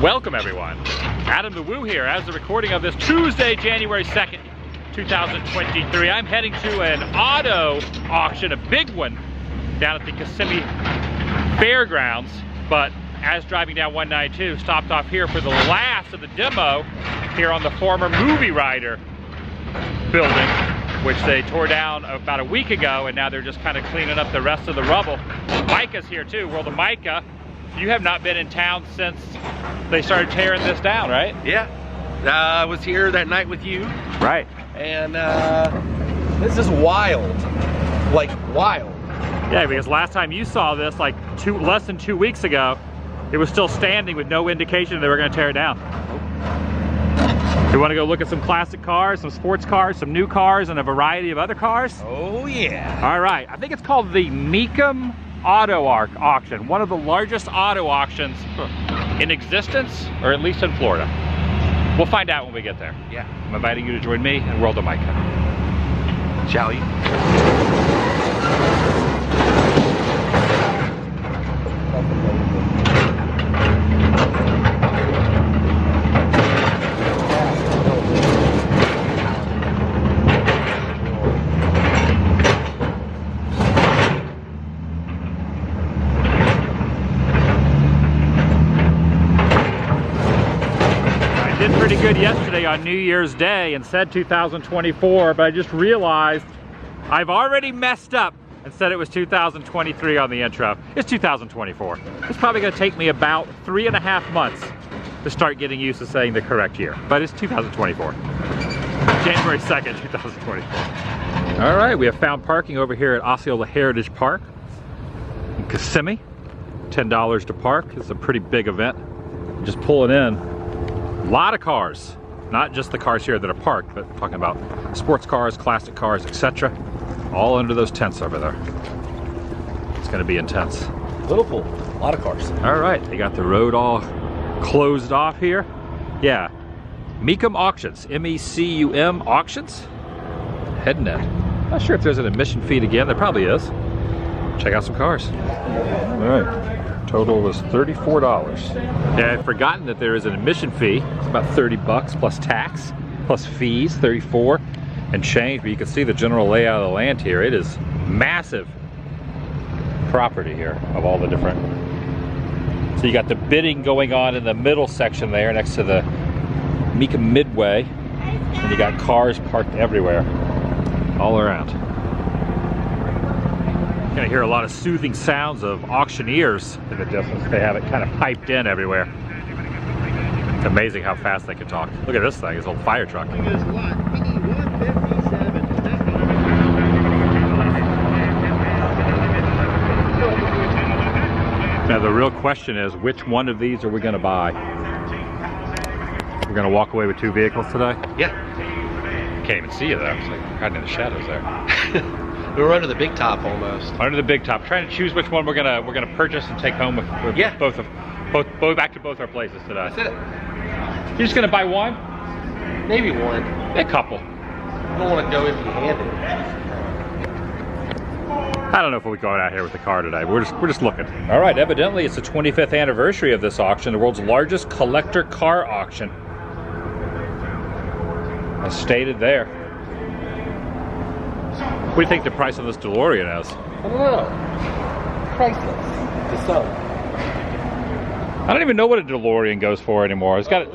Welcome everyone. Adam the Woo here as the recording of this Tuesday, January 2nd, 2023. I'm heading to an auto auction, a big one, down at the Kissimmee Fairgrounds. But as driving down 192, stopped off here for the last of the demo here on the former Movie Rider building, which they tore down about a week ago, and now they're just kind of cleaning up the rest of the rubble. Micah's here too. Well, the Micah, you have not been in town since they started tearing this down, right? Yeah, I was here that night with you. Right. And this is wild, like wild. Yeah, because last time you saw this, like less than 2 weeks ago, it was still standing with no indication they were going to tear it down. You want to go look at some classic cars, some sports cars, some new cars, and a variety of other cars? Oh yeah. All right, I think it's called the Mecum Auto Auction, one of the largest auto auctions in existence, or at least in Florida. We'll find out when we get there. Yeah. I'm inviting you to join me and World of Micah. Shall you? Pretty good yesterday on New Year's Day and said 2024, but I just realized I've already messed up and said it was 2023 on the intro. It's 2024. It's probably going to take me about 3.5 months to start getting used to saying the correct year, but it's 2024. January 2nd, 2024. All right, we have found parking over here at Osceola Heritage Park in Kissimmee. $10 to park. It's a pretty big event. Just pulling in. A lot of cars, not just the cars here that are parked, but talking about sports cars, classic cars, etc. All under those tents over there. It's going to be intense. Little pool, a lot of cars. All right, they got the road all closed off here. Yeah, Mecum Auctions, M-E-C-U-M Auctions. Heading in. Not sure if there's an admission fee again. There probably is. Check out some cars. All right. Total was $34. Yeah, I'd forgotten that there is an admission fee. It's about 30 bucks plus tax, plus fees, 34 and change. But you can see the general layout of the land here. It is massive property here of all the different. So you got the bidding going on in the middle section there next to the Mecum Midway. And you got cars parked everywhere, all around. You're gonna hear a lot of soothing sounds of auctioneers in the distance. They have it kind of piped in everywhere. It's amazing how fast they can talk. Look at this thing, this old fire truck. Now the real question is, which one of these are we gonna buy? We're gonna walk away with 2 vehicles today? Yeah. Can't even see you though. It's like hiding in the shadows there. We're under the big top almost. Under the big top, trying to choose which one we're gonna purchase and take home with yeah. both back to both our places today. That's it. You're just gonna buy one? Maybe one. A couple. I don't want to go empty-handed. I don't know if we'll be going out here with the car today. We're just looking. All right, evidently it's the 25th anniversary of this auction, the world's largest collector car auction. As stated there. What do you think the price of this DeLorean is? I don't know. Priceless. The sub. I don't even know what a DeLorean goes for anymore. It's got.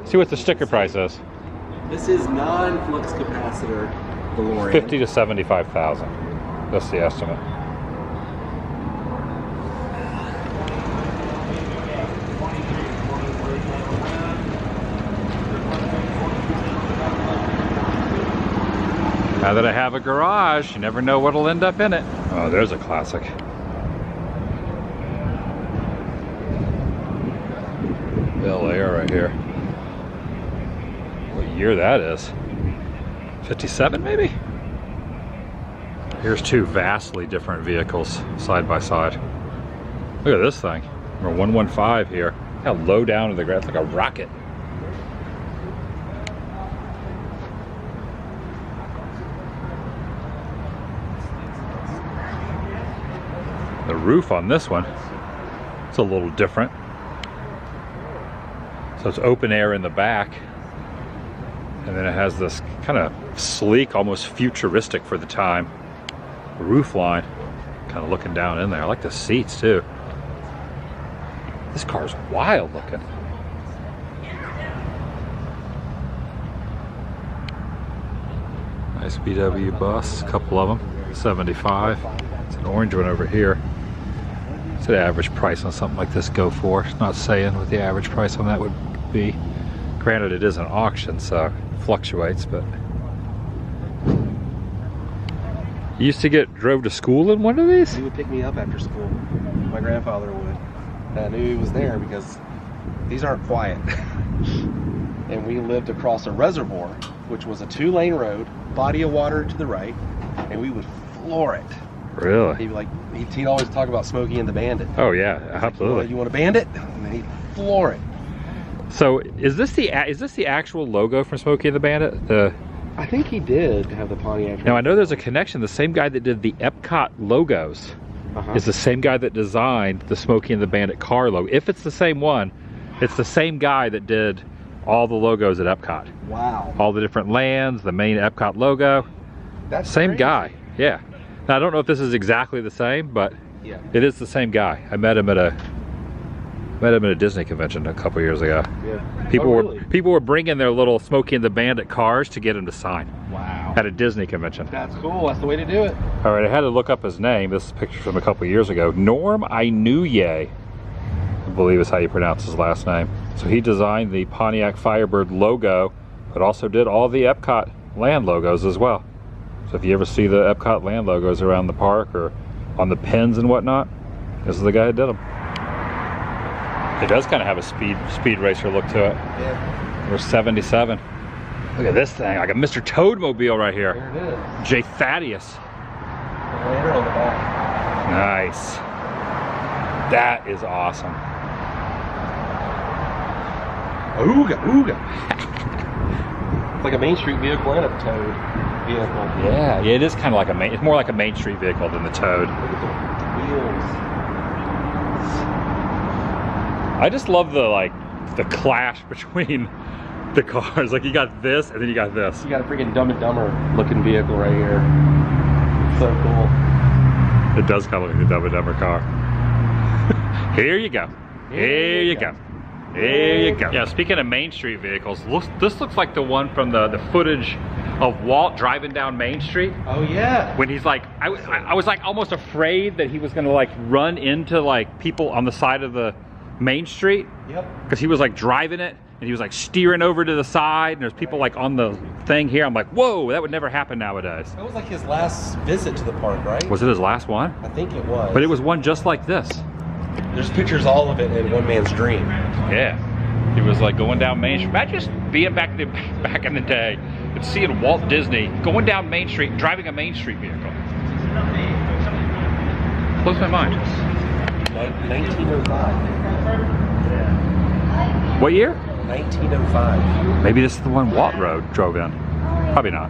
See what the sticker price is. This is non-flux capacitor DeLorean. 50 to 75,000. That's the estimate. Now that I have a garage, you never know what'll end up in it. Oh, there's a classic. Bel Air right here. What year that is? 57 maybe? Here's 2 vastly different vehicles side by side. Look at this thing. Number 115 here. How low down to the ground, it's like a rocket. The roof on this one, it's a little different. So it's open air in the back. And then it has this kind of sleek, almost futuristic for the time roof line. Kind of looking down in there. I like the seats too. This car's wild looking. Nice VW bus, a couple of them, 75. It's an orange one over here. What's the average price on something like this go for? It's not saying what the average price on that would be. Granted, it is an auction, so it fluctuates, but. You used to drove to school in one of these? He would pick me up after school. My grandfather would. And I knew he was there because these aren't quiet. And we lived across a reservoir, which was a 2-lane road, body of water to the right, and we would floor it. Really? He'd be like, he'd always talk about Smokey and the Bandit. Oh yeah, absolutely. You want a bandit? And then he'd floor it. So is this the actual logo from Smokey and the Bandit? I think he did have the Pontiac. Now I know there's a connection. The same guy that did the Epcot logos is the same guy that designed the Smokey and the Bandit car logo. If it's the same one, it's the same guy that did all the logos at Epcot. Wow. All the different lands, the main Epcot logo. That's same crazy. guy. Yeah. Now I don't know if this is exactly the same, but yeah, it is the same guy. I met him at a Disney convention a couple years ago. Yeah. People were bringing their little Smokey and the Bandit cars to get him to sign. Wow. At a Disney convention. That's cool. That's the way to do it. All right, I had to look up his name. This is a picture from a couple years ago. Norm Inouye, I believe is how you pronounce his last name. So he designed the Pontiac Firebird logo, but also did all the Epcot land logos as well. So if you ever see the Epcot land logos around the park or on the pins and whatnot, this is the guy who did them. It does kind of have a speed racer look to it. Yeah. We're 77. Look at this thing, like a Mr. Toad mobile right here. There it is. J. Thaddeus. Later on the back. Nice. That is awesome. Ooga, ooga. It's like a Main Street vehicle and a Toad vehicle. Yeah, it is kind of like it's more like a Main Street vehicle than the Toad. Look at the wheels. I just love the clash between the cars. Like you got this and then you got this. You got a freaking Dumb and Dumber looking vehicle right here. So cool. It does kind of look like the Dumb and Dumber car. Here you go. Here you go. There you go. Yeah, speaking of Main Street vehicles, this looks like the one from the footage of Walt driving down Main Street. Oh yeah. When he's like, I was like almost afraid that he was gonna like run into like people on the side of the Main Street. Yep. Because he was like driving it and he was like steering over to the side and there's people like on the thing here. I'm like, whoa, that would never happen nowadays. That was like his last visit to the park, right? Was it his last one? I think it was. But it was one just like this. There's pictures all of it in one man's dream. Yeah. He was like going down Main Street. Imagine just being back in the day and seeing Walt Disney going down Main Street, driving a Main Street vehicle. Blows my mind. 1905. What year? 1905. Maybe this is the one Walt drove in. Probably not.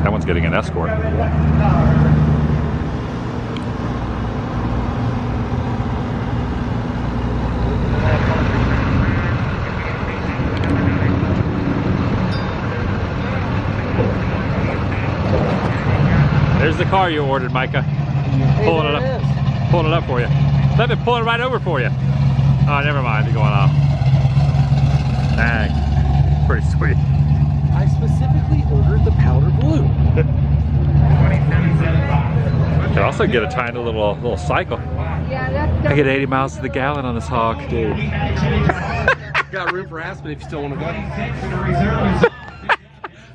That one's getting an escort. There's the car you ordered, Micah. Pulling it up. Pulling it up for you. Let me pull it right over for you. Oh, never mind. It's going off. Dang. Pretty sweet. I specifically ordered the powder blue. You can also get a tiny little cycle. I get 80 miles to the gallon on this hog. Dude. Got room for Aspen if you still want to go.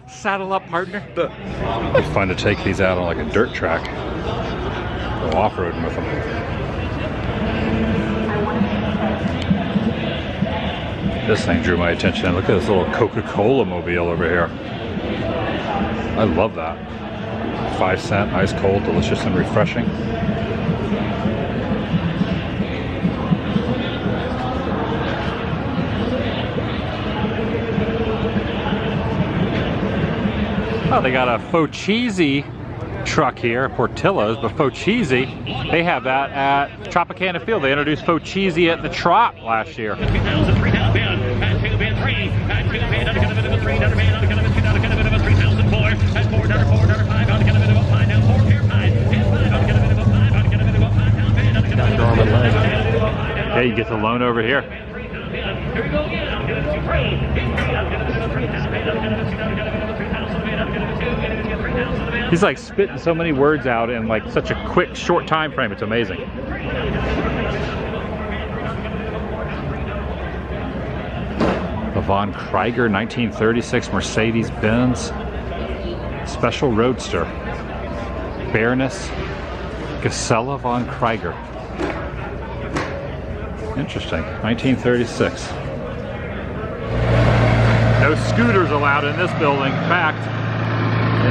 Saddle up, partner. It's fun to take these out on like a dirt track. Go off-roading with them. This thing drew my attention. Look at this little Coca-Cola mobile over here. I love that. 5 cent, ice cold, delicious and refreshing. Oh, they got a faux cheesy truck here, Portillo's, but Faux Cheesy, they have that at Tropicana Field. They introduced Faux Cheesy at the Trop last year. Yeah, you get the loan over here. He's like spitting so many words out in like such a quick, short time frame. It's amazing. The Von Krieger 1936 Mercedes-Benz Special Roadster. Baroness Gisela Von Krieger. Interesting. 1936. No scooters allowed in this building. In fact,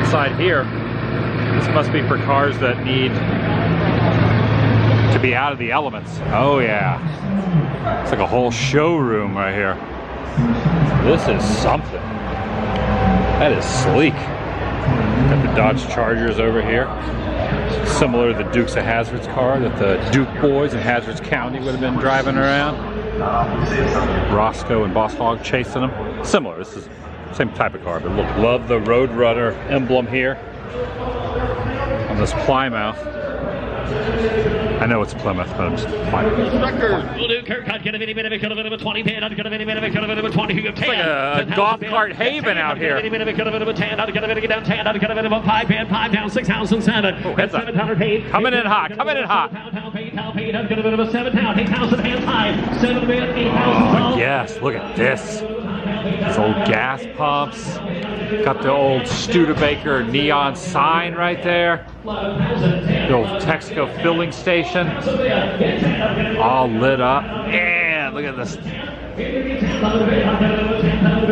inside here, this must be for cars that need to be out of the elements. Oh yeah. It's like a whole showroom right here. This is something. That is sleek. Got the Dodge Chargers over here. Similar to the Dukes of Hazzard's car that the Duke boys in Hazzard's County would have been driving around. Roscoe and Boss Hogg chasing them. Similar, this is the same type of car, but look, love the Roadrunner emblem here on this Plymouth. I know it's Plymouth, but I'm just Plymouth. It's like a golf cart haven out here. Oh, heads up. Coming in hot, coming in hot. Oh, yes, look at this. These old gas pumps. Got the old Studebaker neon sign right there. The old Texaco filling station. All lit up. Man, look at this. You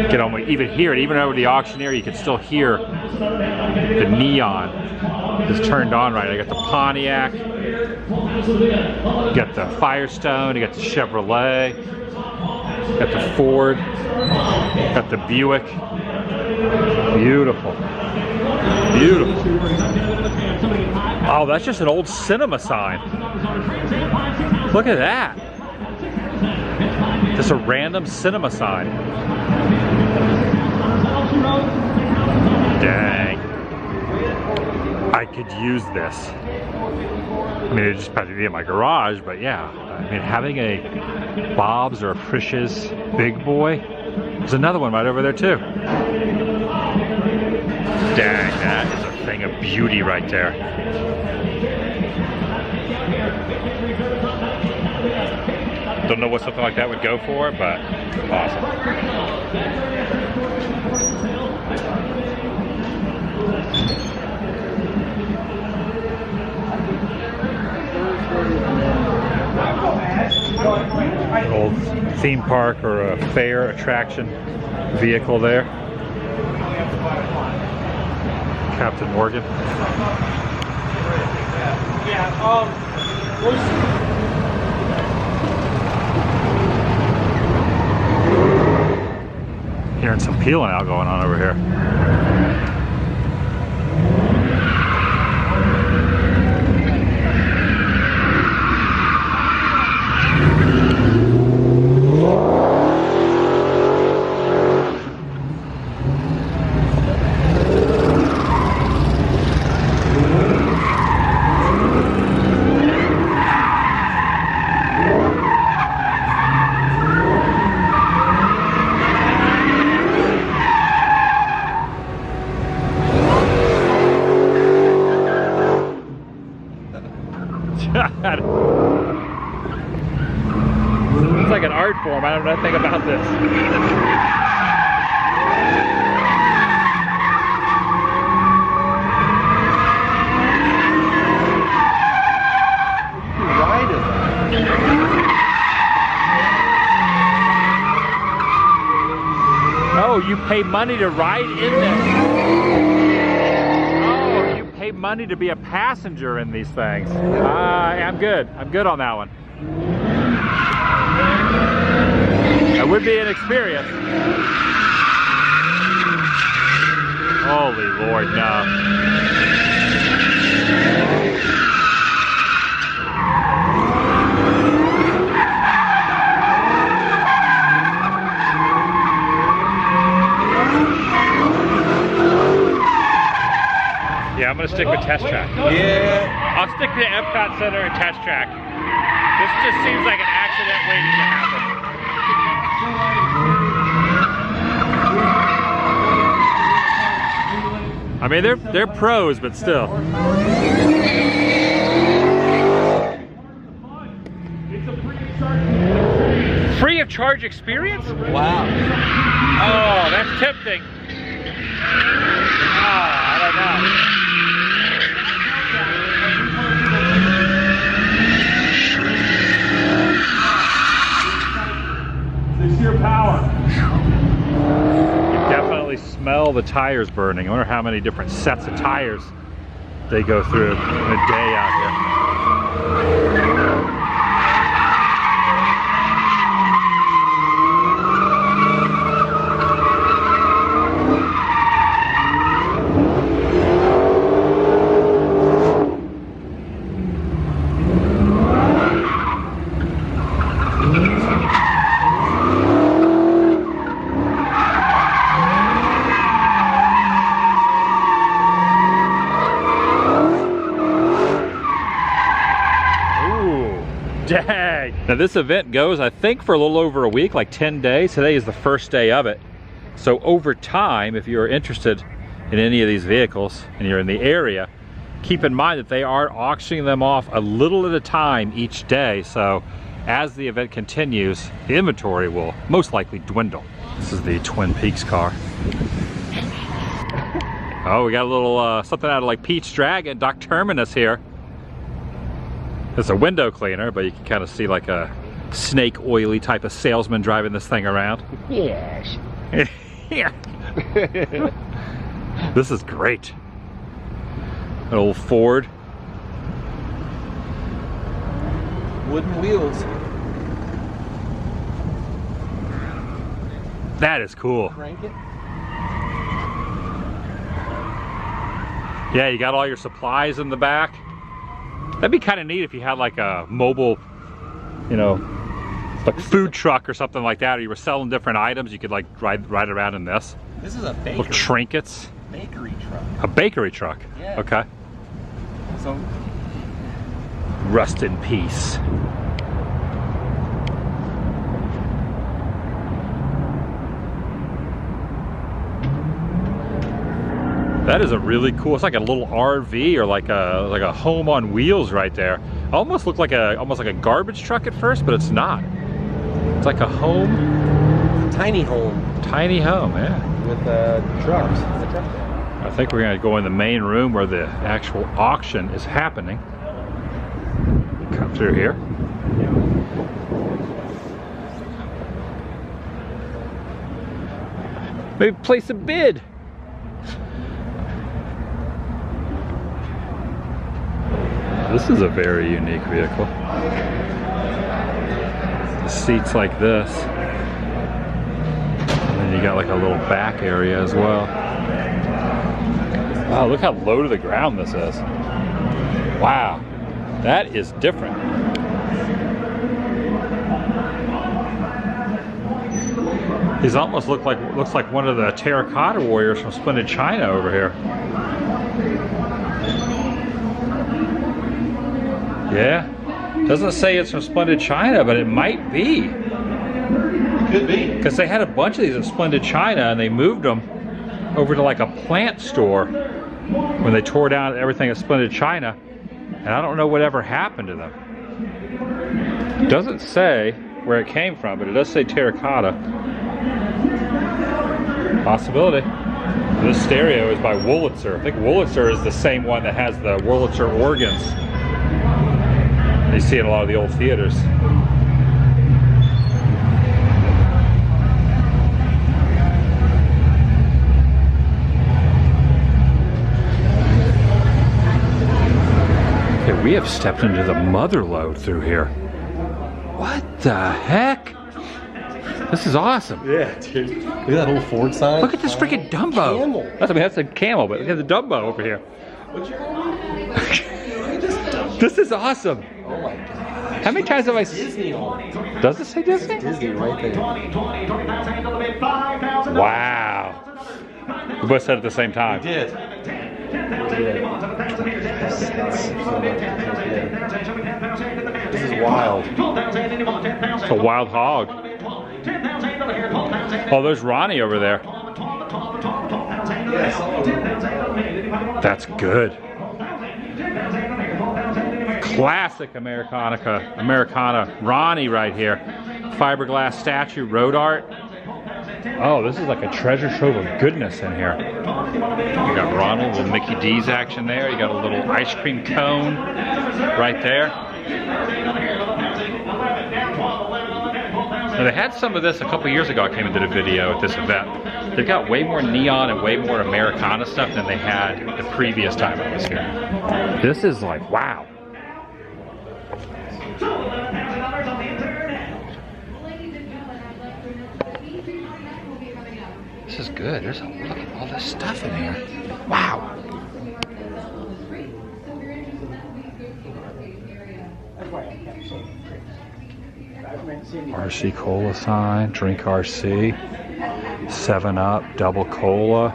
can almost even hear it. Even over the auctioneer, you can still hear the neon. It's turned on right. I got the Pontiac. You got the Firestone. You got the Chevrolet. You got the Ford. Got the Buick. Beautiful. Beautiful. Oh, that's just an old cinema sign. Look at that. Just a random cinema sign. Dang. I could use this. I mean, it just had to be in my garage, but yeah. I mean, having a Bob's or a Frisch's Big Boy. There's another one right over there too. Dang, that is a thing of beauty right there. Don't know what something like that would go for, but awesome. An old theme park or a fair attraction vehicle there. Captain Morgan. Hearing some peeling out going on over here. It's like an art form. I don't know nothing about this. Oh, you pay money to ride in this. Oh, you pay money to be a passenger in these things. I'm good. I'm good on that one. That would be an experience. Holy Lord, no. gonna stick with Test Track. Yeah. I'll stick to Epcot Center and Test Track. This just seems like an accident waiting to happen. I mean, they're pros, but still. Free of charge experience? Wow. Oh, that's tempting. I don't know. It's sheer power. You definitely smell the tires burning. I wonder how many different sets of tires they go through in a day out here. Dang. Now this event goes, I think, for a little over a week, like 10 days. Today is the first day of it. So over time, if you're interested in any of these vehicles and you're in the area, keep in mind that they are auctioning them off a little at a time each day. So as the event continues, the inventory will most likely dwindle. This is the Twin Peaks car. Oh, we got a little something out of like Pete's Dragon, Doc Terminus here. It's a window cleaner, but you can kind of see like a snake oily type of salesman driving this thing around. Yes. Yeah. This is great. An old Ford. Wooden wheels. That is cool. Crank it. Yeah, you got all your supplies in the back. That'd be kind of neat if you had like a mobile, you know, like food truck or something like that, or you were selling different items. You could like ride around in this. This is a bakery. Little trinkets. Bakery truck. A bakery truck. Yeah. Okay. So Rust in peace. That is a really cool, it's like a little RV or like a home on wheels right there. Almost looked like almost like a garbage truck at first, but it's not. It's like a home. tiny home. Tiny home, yeah. With trucks. The truck there. I think we're gonna go in the main room where the actual auction is happening. Come through here. Maybe place a bid. This is a very unique vehicle. The seats like this. And then you got like a little back area as well. Wow, look how low to the ground this is. Wow, that is different. He's almost looks like one of the terracotta warriors from Splendid China over here. Yeah, doesn't say it's from Splendid China, but it might be. Could be. Because they had a bunch of these at Splendid China and they moved them over to like a plant store when they tore down everything at Splendid China. And I don't know whatever happened to them. It doesn't say where it came from, but it does say terracotta. Possibility. This stereo is by Wurlitzer. I think Wurlitzer is the same one that has the Wurlitzer organs. You see it in a lot of the old theaters. Okay, we have stepped into the mother lode through here. What the heck? This is awesome. Yeah, dude. Look at that old Ford sign. Look at this freaking Dumbo. Camel. That's a camel, but look at the Dumbo over here. What's your name? This is awesome. Oh my god. How many times have I Disney on it. Does it say Disney? Disney right there. Wow. We both said it at the same time. We did. This is wild. It's a wild hog. Oh, there's Ronnie over there. That's good. Classic Americana. Ronnie right here. Fiberglass statue, road art. Oh, this is like a treasure trove of goodness in here. You got Ronald, little Mickey D's action there. You got a little ice cream cone right there. Now, they had some of this a couple years ago. I came and did a video at this event. They've got way more neon and way more Americana stuff than they had the previous time I was here. This is like, wow. This is good. Look at all this stuff in here. Wow. RC Cola sign, drink RC, 7-Up, double cola.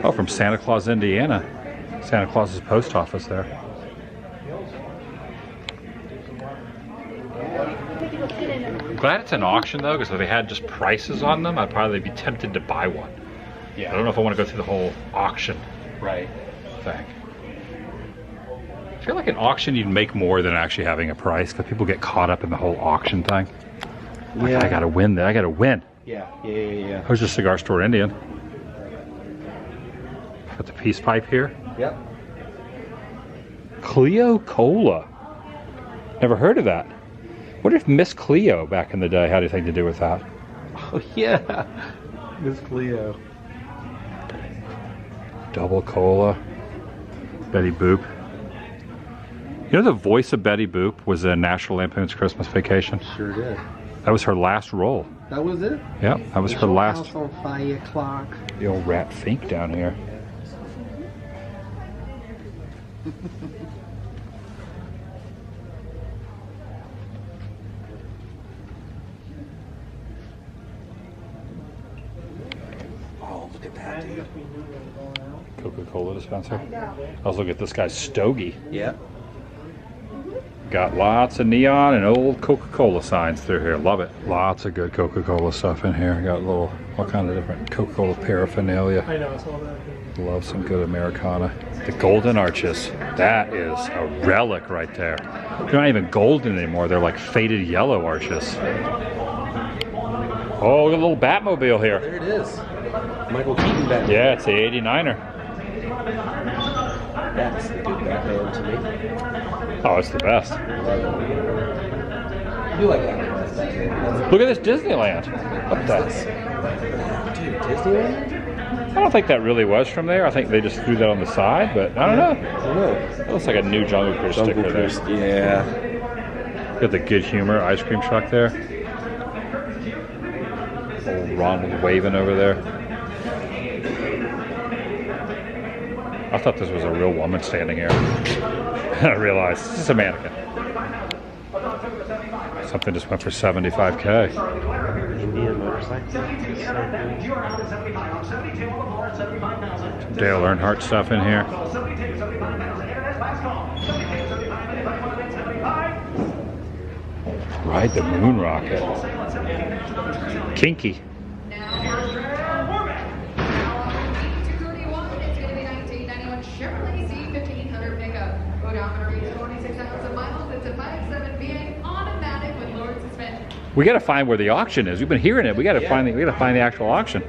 Oh, from Santa Claus, Indiana. Santa Claus's post office there. I'm glad it's an auction though, because if they had just prices on them, I'd probably be tempted to buy one. Yeah. I don't know if I want to go through the whole auction thing. I feel like an auction you'd make more than actually having a price, because people get caught up in the whole auction thing. Like, I gotta win that. I gotta win. Yeah. Who's the Cigar Store Indian? Got the peace pipe here. Yep. Cleo Cola. Never heard of that. What if Miss Cleo back in the day had anything to do with that? Oh yeah, Miss Cleo. Double cola. Betty Boop. You know the voice of Betty Boop was in National Lampoon's Christmas Vacation? Sure did. That was her last role. That was it? Yeah, that was her last. House on 5 o'clock. The old rat fink down here. Oh, look at that, dude. Coca-Cola dispenser. Let's look at this guy's stogie. Yep. Got lots of neon and old Coca-Cola signs through here. Love it. Lots of good Coca-Cola stuff in here. Got all kind of different Coca-Cola paraphernalia. I know, it's all that. Love some good Americana. The golden arches. That is a relic right there. They're not even golden anymore. They're like faded yellow arches. Oh, look at a little Batmobile here. There it is. Michael Keaton Batman. Yeah, it's the 89er. That's the good Batman to me. Oh, it's the best. I do like that. Look at this Disneyland. What the? Dude, Disneyland? I don't think that really was from there. I think they just threw that on the side, but I don't know. I don't know. That looks like a new Jungle Cruise sticker there. Yeah. Got the Good Humor ice cream truck there. Old Ronald waving over there. I thought this was a real woman standing here. I realized this is a mannequin. Something just went for $75K. Indian motorcycle. Dale Earnhardt stuff in here. Ride the moon rocket. Kinky. Chevrolet C1500 pickup. Odometer reads 26,000 miles. It's a 5.7 V8 automatic with lowered suspension. We got to find where the auction is. We've been hearing it. We got to find the actual auction.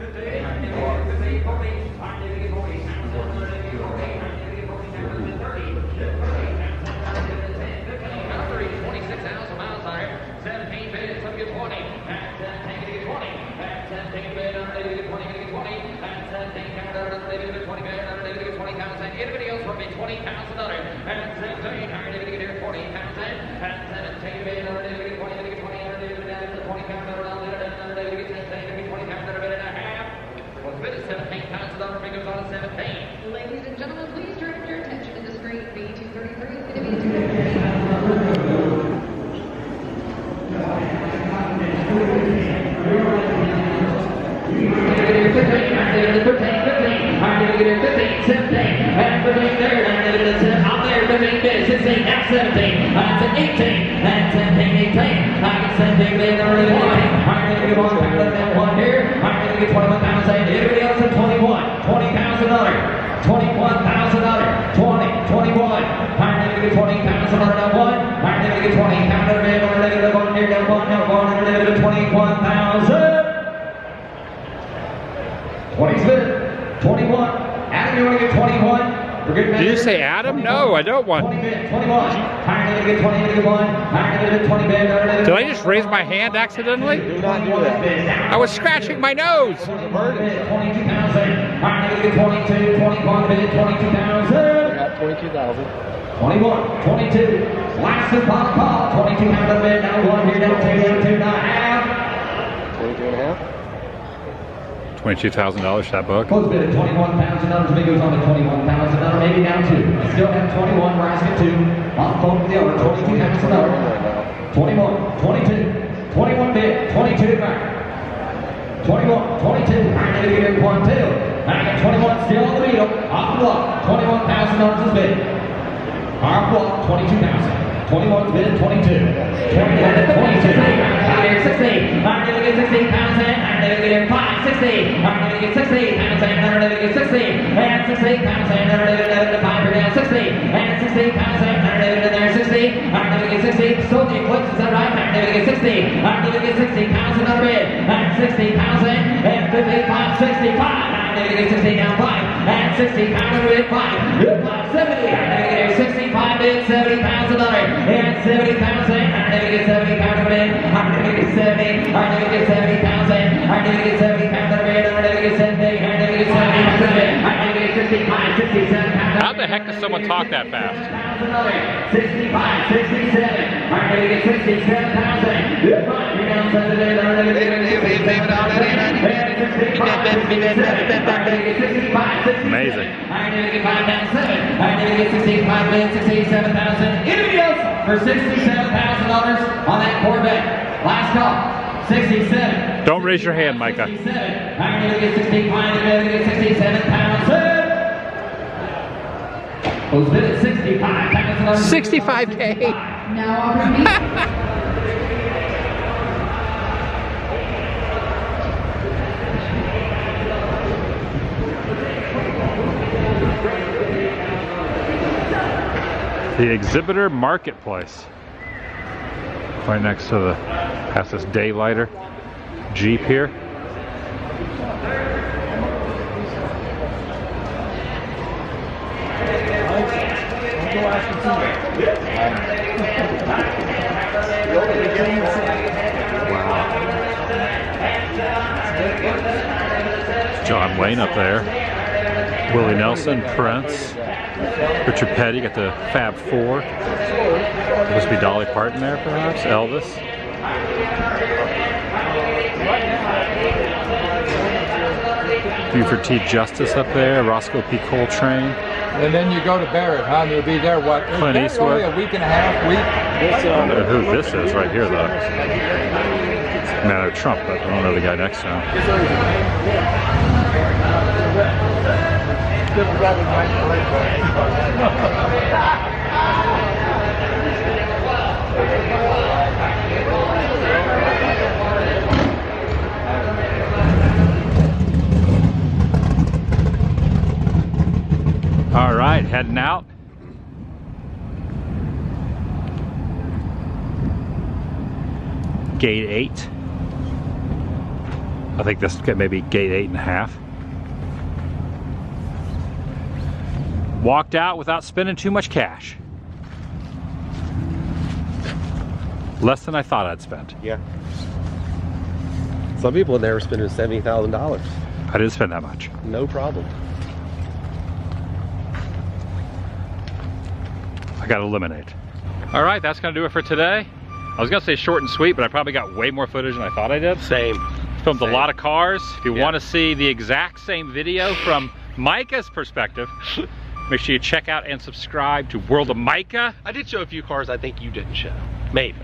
Ladies and gentlemen, please direct your attention to the screen. B233 is going to be $2. and 15 there, and it is out there, 15 bid, 16, now 17, that's an 18, and 17, 18, I can send big bid, number 1, I'm going to get one, back to that one here, I'm going to get 21,000, everybody else at 21, $20,000. $21,000, 20, 21. I'm going to get 20,000 on that one. I'm going to get 20. Count it in. We're going to get one here, down one, down one. We're going to get 21,000. 20's good. 21. Adam, you want to get 21? We're good. Did you say Adam? No, I don't want. 20 bid, 21. I'm going to get 20, I'm going to get 1. I'm going to get 20 bid. Did I just raise my hand accidentally? Do not do that. I was scratching my nose. 22,000. I'm going to get 22, 21 bid, 22,000. I got 22,000. 21, 22, last and final call, 22,000 bid, now one here, down two, now half. 22 and a half. $22,000 for that book. Close bid at $21,000, bid goes on to $21,000, maybe down two. I still have 21, we're asking two. On the phone with the other, $22,000. 21, 22, 21 bid, 22 back. 21, 22, I'm going to get in 1, 2. I got 21 still on the needle, off the block, $21,000 is bid. Our block, 22,000. 21's bid, 22. 21 to 22. I'm here, 60. I'm going to get 16,000. I'm going to get 5, 60. I'm going to get 60,000. I'm going to get 60. And 16,000. I'm going to get 5 here down 60. And 16,000. I'm going to get there 60. I'm going to get 60. So the eclipse, is that right? I'm going to get 60. I'm going to get 60,000 on bid. And 60,000. And 55, 65. I'm going to get 60 down 5. And 60,000 bid 5. 5, 70. I'm going to get 65 bid, $70,000. And 70,000, I'm going to get 70,000 bid. I'm going to get 70. I'm going to get 70,000. I'm going to get 70,000 bid. I'm going to get 70. I'm going to get 70,000. I'm going to get 65, 67,000. How the heck does someone talk that fast? 65, 67. I'm going to get 67,000. You're down 7 bid. I'm going to get Amazing. I'm going to get 5 down 7. I'm going to get 65 bid, 67,000. Anybody else for $67,000 on that Corvette? Last call. 67. Don't raise your hand, Micah. 67. I'm going to get 65. I'm going to get 67,000. Who's bid at 65,000? $65K. Now offering me. The Exhibitor Marketplace. Right next to the, past this Daylighter Jeep here. Wow. John Wayne up there. Willie Nelson, Prince. Richard Petty, got the Fab Four. Must be Dolly Parton there, perhaps. Elvis. Buford T. Justice up there. Roscoe P. Coltrane. And then you go to Barrett, huh? And you'll be there, what? Clint Eastwood. Only a week and a half, I don't know who this is right here, though. No, Trump, but I don't know the guy next to him. All right, heading out. Gate 8. I think this could maybe gate 8.5. Walked out without spending too much cash. Less than I thought I'd spend. Yeah. Some people in there were spending $70,000. I didn't spend that much. No problem. I got to eliminate. All right, that's gonna do it for today. I was gonna say short and sweet, but I probably got way more footage than I thought I did. Same. Filmed Same. a lot of cars. If you Yeah. want to see the exact same video from Micah's perspective, make sure you check out and subscribe to World of Micah. I did show a few cars I think you didn't show. Maybe.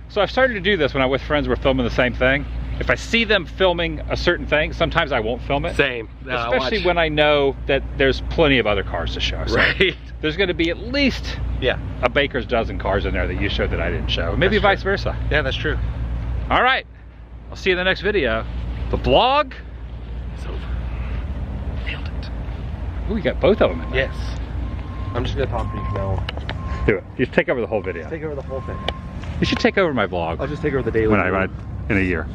So I've started to do this when I'm with friends. We're filming the same thing. if I see them filming a certain thing, sometimes I won't film it. Same. Especially when I know that there's plenty of other cars to show. So Right. there's going to be at least Yeah. a baker's dozen cars in there that you showed that I didn't show. Maybe That's vice true. versa. Yeah, that's true. All right. I'll see you in the next video. The vlog. It's over. Nailed it. Ooh, we got both of them in there. Yes. I'm just gonna talk to you from now on. Do it. You take over the whole video. Take over the whole thing. You should take over my vlog I'll just take over the daily. when I ride in a year.